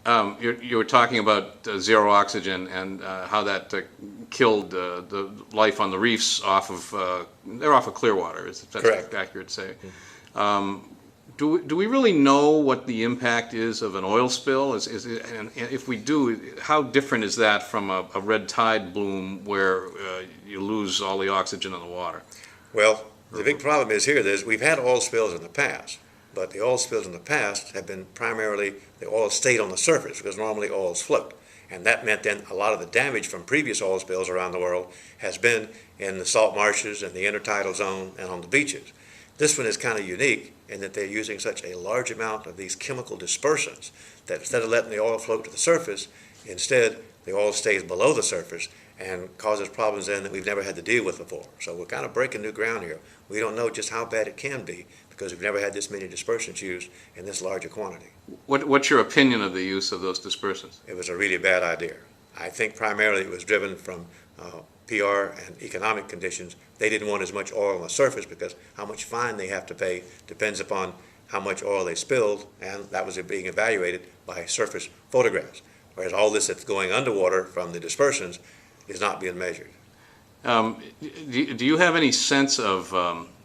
You were talking about zero oxygen and how that killed the life on the reefs off of, they're off of Clearwater, is that Correct. accurate to say? Do we really know what the impact is of an oil spill? And if we do, how different is that from a red tide bloom where you lose all the oxygen in the water? Well, the big problem is here is we've had oil spills in the past, but the oil spills in the past have been primarily the oil stayed on the surface because normally oils float. And that meant then a lot of the damage from previous oil spills around the world has been in the salt marshes and the intertidal zone and on the beaches. This one is kind of unique in that they're using such a large amount of these chemical dispersants that instead of letting the oil float to the surface, instead the oil stays below the surface and causes problems then that we've never had to deal with before. So we're kind of breaking new ground here. We don't know just how bad it can be because we've never had this many dispersants used in this larger quantity. What's your opinion of the use of those dispersants? It was a really bad idea. I think primarily it was driven from PR and economic conditions. They didn't want as much oil on the surface because how much fine they have to pay depends upon how much oil they spilled, and that was being evaluated by surface photographs. Whereas all this that's going underwater from the dispersants is not being measured. Do you have any sense of,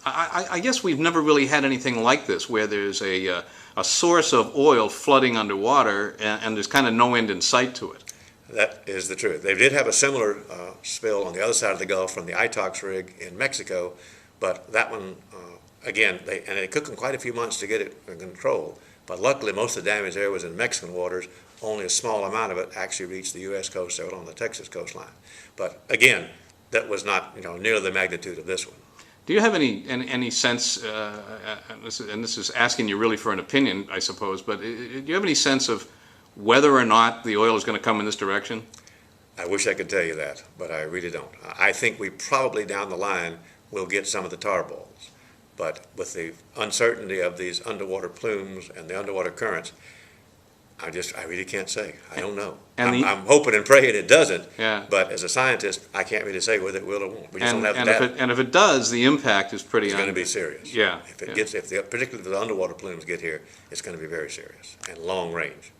I guess we've never really had anything like this where there's a source of oil flooding underwater and there's kind of no end in sight to it. That is the truth. They did have a similar spill on the other side of the Gulf from the ITOX rig in Mexico, but that one, again, and it took them quite a few months to get it in control. But luckily, most of the damage there was in Mexican waters. Only a small amount of it actually reached the U.S. coast, there on the Texas coastline. But again, that was not nearly the magnitude of this one. Do you have any sense, and this is asking you really for an opinion, I suppose, but do you have any sense of whether or not the oil is going to come in this direction? I wish I could tell you that, but I really don't. I think we probably down the line will get some of the tar balls. But with the uncertainty of these underwater plumes and the underwater currents, I really can't say. I don't know. I'm hoping and praying it doesn't. Yeah. But as a scientist, I can't really say whether it will or won't. We just don't have the data. And if it does, the impact is pretty. It's going to be serious. Yeah. If it gets, particularly if the underwater plumes get here, it's going to be very serious and long range.